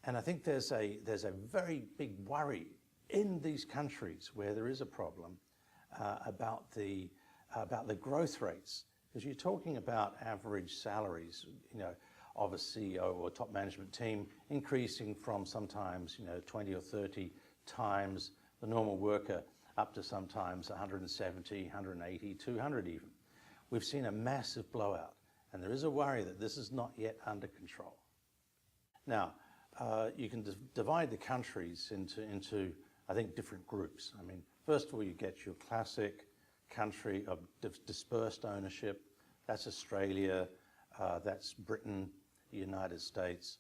And I think there's a very big worry in these countries where there is a problem about the growth rates, because you're talking about average salaries, of a CEO or top management team increasing from sometimes 20 or 30 times the normal worker up to sometimes 170, 180, 200 even. We've seen a massive blowout, and there is a worry that this is not yet under control. Now, you can divide the countries into, I think, different groups. I mean, first of all, you get your classic country of dispersed ownership. That's Australia, that's Britain, the United States.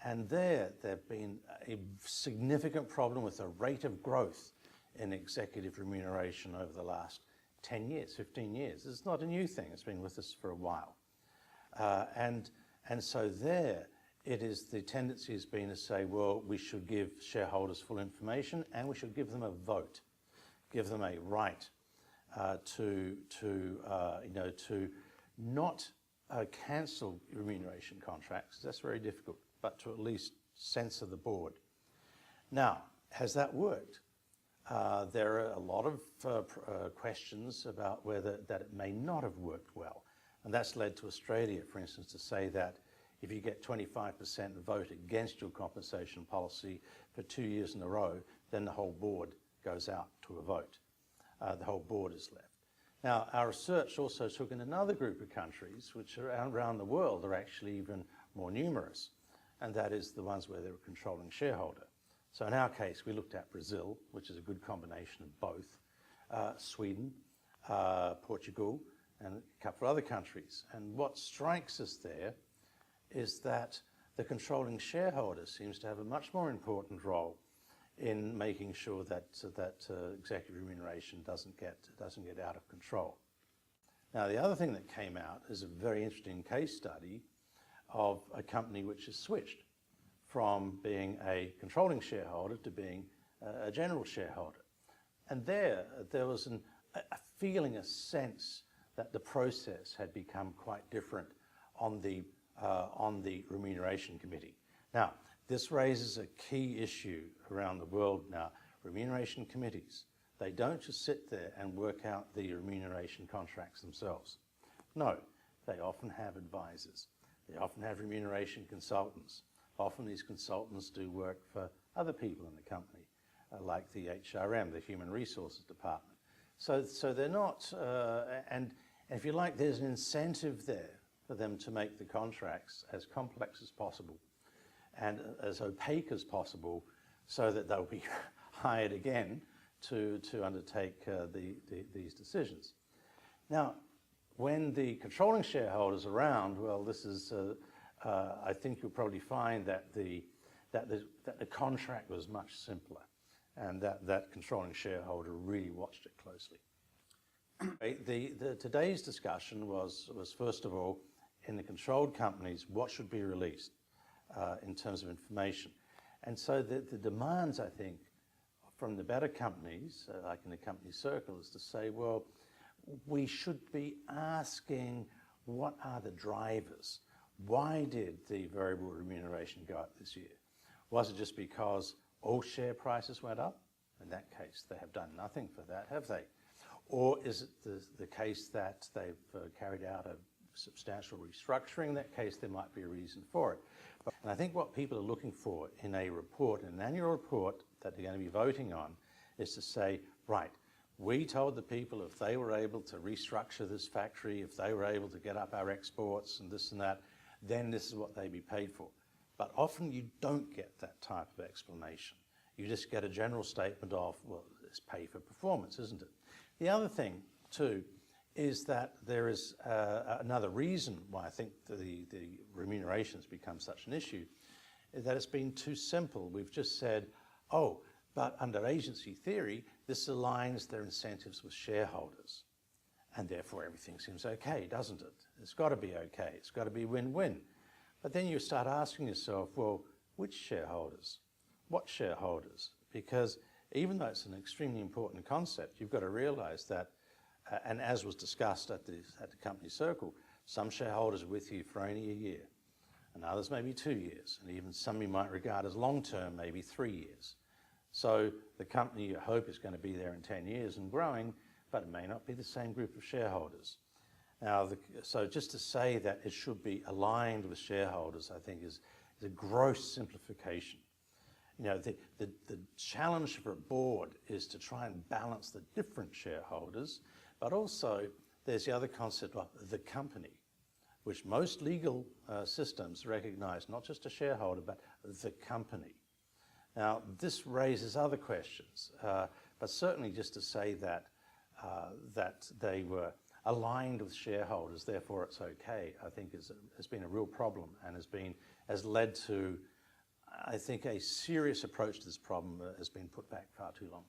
And there've been a significant problem with the rate of growth in executive remuneration over the last 10 years, 15 years. This is not a new thing. It's been with us for a while. And so there, it is the tendency has been to say, well, we should give shareholders full information and we should give them a vote, give them a right to not cancel remuneration contracts. That's very difficult, but to at least censor the board. Now, has that worked? There are a lot of questions about whether that it may not have worked well. And that's led to Australia, for instance, to say that if you get 25% vote against your compensation policy for 2 years in a row, then the whole board goes out to a vote. The whole board is left. Now, our research also took in another group of countries, which around the world are actually even more numerous, and that is the ones where they're a controlling shareholder. So in our case, we looked at Brazil, which is a good combination of both, Sweden, Portugal, and a couple of other countries. And what strikes us there is that the controlling shareholder seems to have a much more important role in making sure that executive remuneration doesn't get out of control. Now, the other thing that came out is a very interesting case study of a company which has switched from being a controlling shareholder to being a general shareholder. And there was a feeling, a sense that the process had become quite different on the remuneration committee. Now, this raises a key issue around the world now. Remuneration committees, they don't just sit there and work out the remuneration contracts themselves. No, they often have advisors. They often have remuneration consultants. Often these consultants do work for other people in the company, like the HRM, the Human Resources Department. So they're not, and if you like, there's an incentive there for them to make the contracts as complex as possible and as opaque as possible, so that they'll be hired again to undertake these decisions. Now, when the controlling shareholders are around, well, this is, I think you'll probably find that the contract was much simpler, and that controlling shareholder really watched it closely. Today's discussion was first of all, in the controlled companies, what should be released in terms of information. And so the demands, I think, from the better companies, like in the company circle, is to say, well, we should be asking what are the drivers? Why did the variable remuneration go up this year? Was it just because all share prices went up? In that case, they have done nothing for that, have they? Or is it the case that they've carried out a substantial restructuring? In that case, there might be a reason for it. And I think what people are looking for in a report, in an annual report that they're going to be voting on, is to say, right, we told the people if they were able to restructure this factory, if they were able to get up our exports and this and that, then this is what they'd be paid for. But often you don't get that type of explanation. You just get a general statement of, well, it's pay for performance, isn't it? The other thing, too, is that there is another reason why I think the remuneration has become such an issue, is that it's been too simple. We've just said, oh, but under agency theory, this aligns their incentives with shareholders. And therefore everything seems okay, doesn't it? It's got to be okay. It's got to be win-win. But then you start asking yourself, well, which shareholders? What shareholders? Because even though it's an extremely important concept, you've got to realize that, and as was discussed at the company circle, some shareholders are with you for only a year. and others maybe 2 years, and even some you might regard as long-term, maybe 3 years. So the company you hope is going to be there in 10 years and growing, but it may not be the same group of shareholders. Now, so just to say that it should be aligned with shareholders, I think is a gross simplification. You know, the challenge for a board is to try and balance the different shareholders, but also there's the other concept of the company, which most legal systems recognize not just a shareholder, but the company. Now, this raises other questions, but certainly just to say that, that they were aligned with shareholders, therefore it's okay, I think has been a real problem and has led to, I think, a serious approach to this problem has been put back far too long.